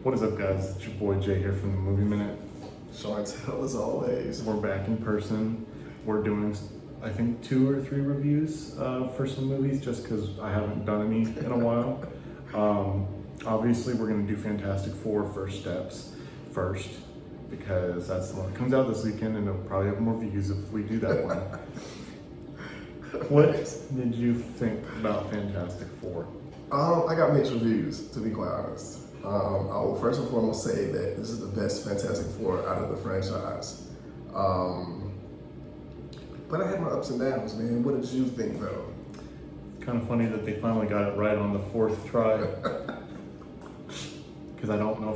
What is up, guys? It's your boy Jay here from the Movie Minute. Chantel, as always. We're back in person. We're doing, I think, 2 or 3 reviews for some movies just because I haven't done any in a while. Obviously, we're going to do Fantastic Four First Steps first because that's the one that comes out this weekend and it'll probably have more views if we do that one. What did you think about Fantastic Four? I got mixed reviews, to be quite honest. I will first and foremost say that this is the best Fantastic Four out of the franchise. But I had my ups and downs, man. What did you think, though? Kind of funny that they finally got it right on the 4th try. Because I don't know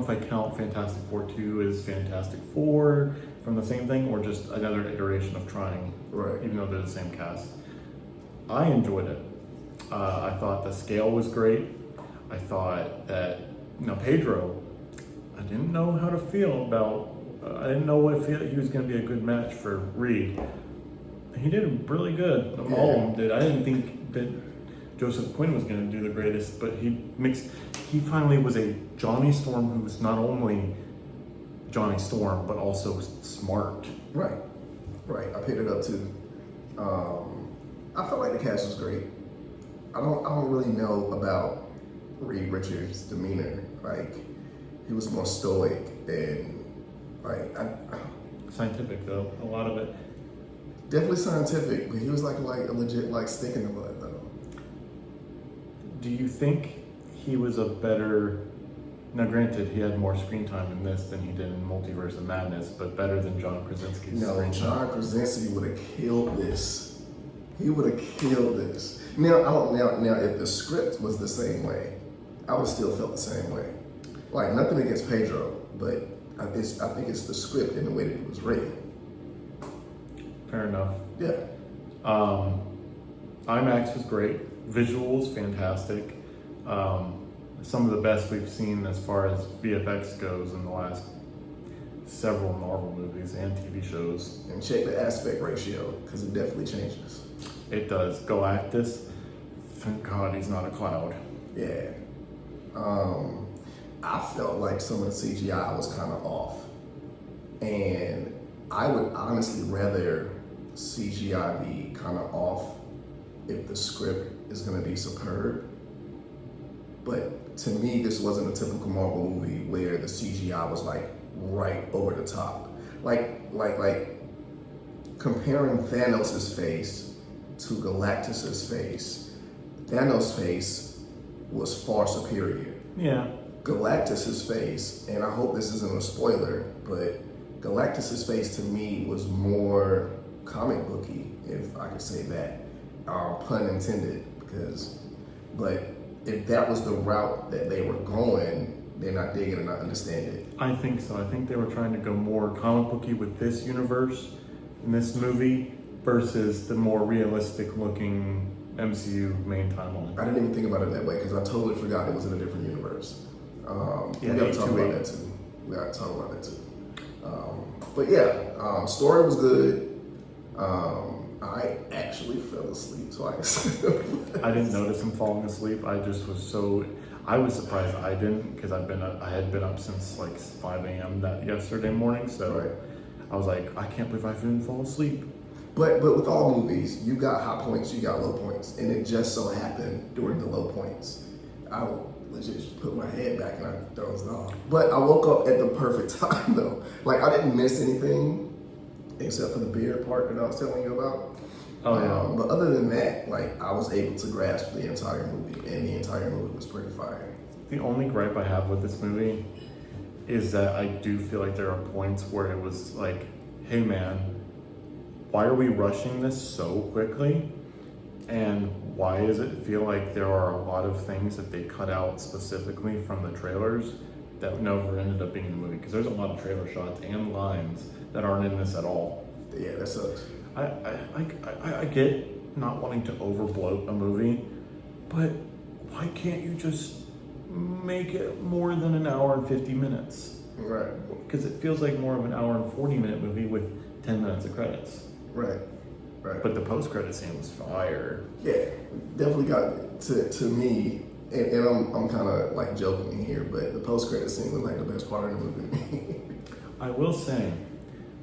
if I count Fantastic Four 2 as Fantastic Four from the same thing or just another iteration of trying. Right. Even though they're the same cast. I enjoyed it. I thought the scale was great. I thought that, Pedro, I didn't know how to feel about, I didn't know if he was going to be a good match for Reed. He did really good. All of them did. I didn't think that Joseph Quinn was going to do the greatest, but he finally was a Johnny Storm who was not only Johnny Storm, but also smart. Right. I picked it up too. I felt like the cast was great. I don't really know about Reed Richards' demeanor. Like, he was more stoic and Scientific though, a lot of it. Definitely scientific, but he was like a legit stick in the mud though. Do you think he was a better? Now, granted, he had more screen time in this than he did in Multiverse of Madness, but better than John Krasinski's screen time. John Krasinski would have killed this. He would have killed this. Now, if the script was the same way, I would still felt the same way. Like, nothing against Pedro, but I think it's the script and the way that it was written. Fair enough. Yeah. IMAX was great. Visuals, fantastic. Some of the best we've seen as far as VFX goes in the last several Marvel movies and TV shows. And check the aspect ratio, because it definitely changes. It does. Galactus, thank God he's not a cloud. Yeah. I felt like some of the CGI was kind of off. And I would honestly rather CGI be kind of off if the script is going to be superb. But to me, this wasn't a typical Marvel movie where the CGI was like right over the top. Like comparing Thanos' face to Galactus' face, Thanos' face was far superior. Yeah. Galactus' face, and I hope this isn't a spoiler, but Galactus' face to me was more comic booky, if I could say that. Pun intended, but if that was the route that they were going, then I dig it and I understand it. I think so. I think they were trying to go more comic booky with this universe in this movie versus the more realistic looking MCU main timeline. I didn't even think about it that way because I totally forgot it was in a different universe. We gotta talk about that too. But yeah, story was good. I actually fell asleep twice. I didn't notice him falling asleep. I was surprised I didn't because I had been up since like 5 a.m. that yesterday morning. So Right. I was like, I can't believe I didn't fall asleep. But with all movies, you got high points, you got low points, and it just so happened during the low points, I would legit just put my head back and I dozed off. But I woke up at the perfect time though. Like, I didn't miss anything except for the beer part that I was telling you about. Oh yeah. But other than that, like, I was able to grasp the entire movie, and the entire movie was pretty fire. The only gripe I have with this movie is that I do feel like there are points where it was like, hey man, why are we rushing this so quickly? And why does it feel like there are a lot of things that they cut out specifically from the trailers that never ended up being in the movie? Because there's a lot of trailer shots and lines that aren't in this at all. Yeah, that sucks. I get not wanting to overbloat a movie, but why can't you just make it more than an hour and 50 minutes? Right. Because it feels like more of an hour and 40-minute movie with 10 minutes of credits. Right. But the post-credit scene was fire. Yeah, definitely got to me. And I'm kind of like joking in here, but the post-credit scene was like the best part of the movie. I will say,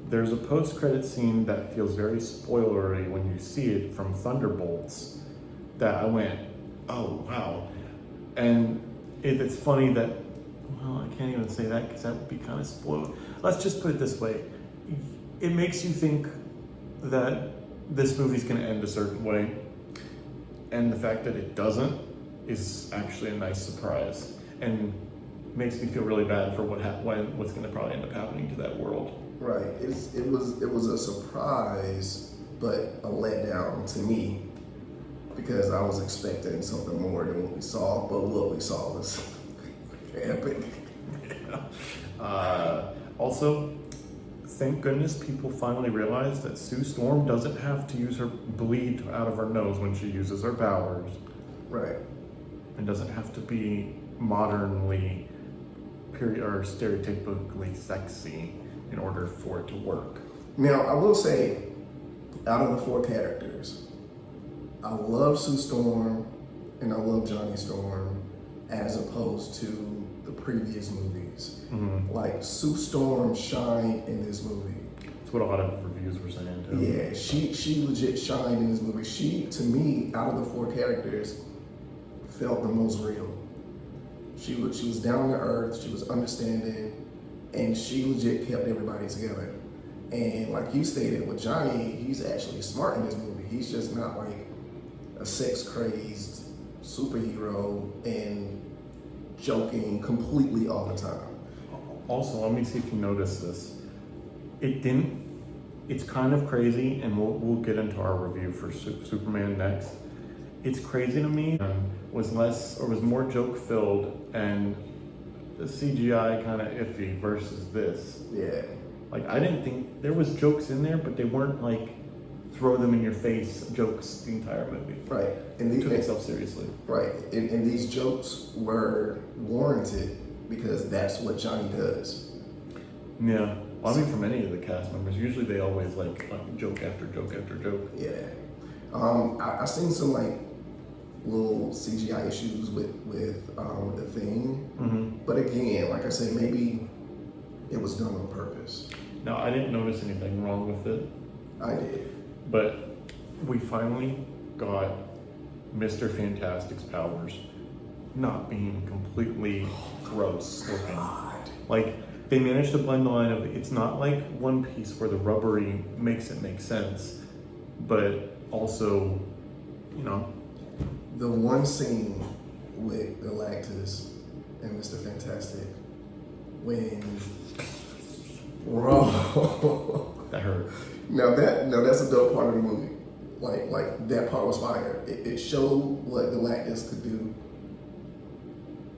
there's a post-credit scene that feels very spoilery when you see it from Thunderbolts that I went, oh, wow. And it's funny that, well, I can't even say that because that would be kind of spoiled. Let's just put it this way. It makes you think that this movie's going to end a certain way. And the fact that it doesn't is actually a nice surprise. And makes me feel really bad for what's going to probably end up happening to that world. Right. It was a surprise, but a letdown to me because I was expecting something more than what we saw. But what we saw was epic. Also, thank goodness people finally realized that Sue Storm doesn't have to use her bleed out of her nose when she uses her powers. Right. And doesn't have to be modernly or stereotypically sexy in order for it to work. Now, I will say, out of the 4 characters, I love Sue Storm and I love Johnny Storm as opposed to the previous movies. Mm-hmm. Like, Sue Storm shined in this movie. That's what a lot of reviews were saying too. Yeah, she legit shined in this movie. She, to me, out of the 4 characters, felt the most real. She was down to earth, she was understanding, and she legit kept everybody together. And like you stated, with Johnny, he's actually smart in this movie. He's just not like a sex-crazed superhero and joking completely all the time. Also, let me see if you notice this. It's kind of crazy, and we'll get into our review for Superman next. It's crazy to me. Was more joke filled, and the CGI kind of iffy versus this. Yeah. Like, I didn't think there was jokes in there, but they weren't like throw them in your face jokes the entire movie. Right. And took itself seriously. Right. And these jokes were warranted because that's what Johnny does. Yeah. Well, I mean, from any of the cast members, usually they always like joke after joke after joke. Yeah. I seen some like little CGI issues with the thing, Mm-hmm. but again, like I said, maybe it was done on purpose. Now, I didn't notice anything wrong with it, I did. but we finally got Mr. Fantastic's powers not being completely gross looking. God. Like, they managed to blend the line of, it's not like One Piece where the rubbery makes it make sense, but also, you know. The one scene with Galactus and Mr. Fantastic when, bro, That hurt. Now that's a dope part of the movie. Like that part was fire. It showed what Galactus could do,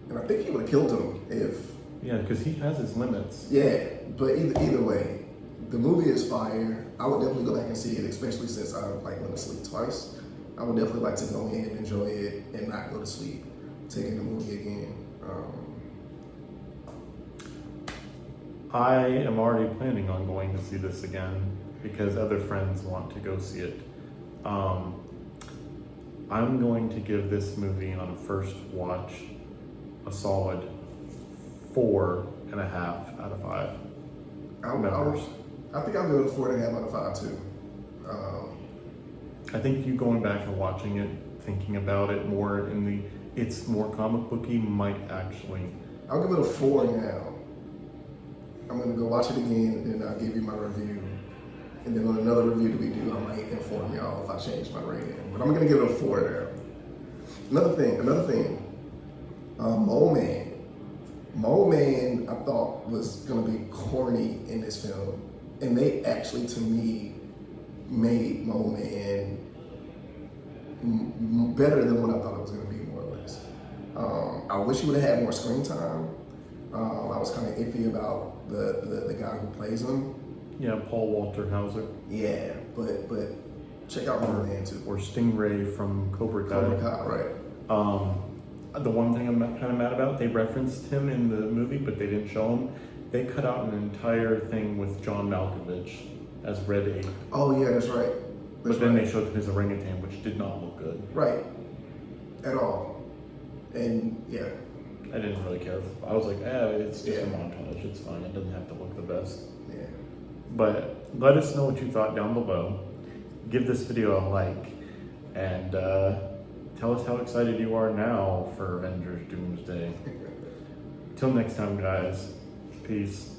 and I think he would have killed him if. Yeah, because he has his limits. Yeah, but either way, the movie is fire. I would definitely go back and see it, especially since I like went to sleep twice. I would definitely like to go in and enjoy it and not go to sleep taking the movie again. I am already planning on going to see this again because other friends want to go see it. I'm going to give this movie on a first watch a solid 4.5 out of 5. I think I'll go to 4.5 out of 5 too. I think you going back and watching it, thinking about it more it's more comic booky might actually. I'll give it a 4 now. I'm gonna go watch it again and then I'll give you my review. And then on another review that we do, I might inform y'all if I change my rating. But I'm gonna give it a 4 now. Another thing. Mole Man, I thought was gonna be corny in this film, and they actually, to me, made Mole Man better than what I thought it was gonna be, more or less. I wish he would have had more screen time. I was kind of iffy about the guy who plays him. Yeah, Paul Walter Hauser. Yeah, but check out Mole Man too. Or Stingray from Cobra Kai. Cobra Kai, right. The one thing I'm kind of mad about, they referenced him in the movie, but they didn't show him. They cut out an entire thing with John Malkovich as Red Ape. Oh yeah, that's right. But then they showed his orangutan, which did not look good. Right. At all. And yeah, I didn't really care. I was like, it's just a Yeah. montage. It's fine. It doesn't have to look the best. yeah. But let us know what you thought down below. Give this video a like, and tell us how excited you are now for Avengers Doomsday. Till next time, guys. Peace.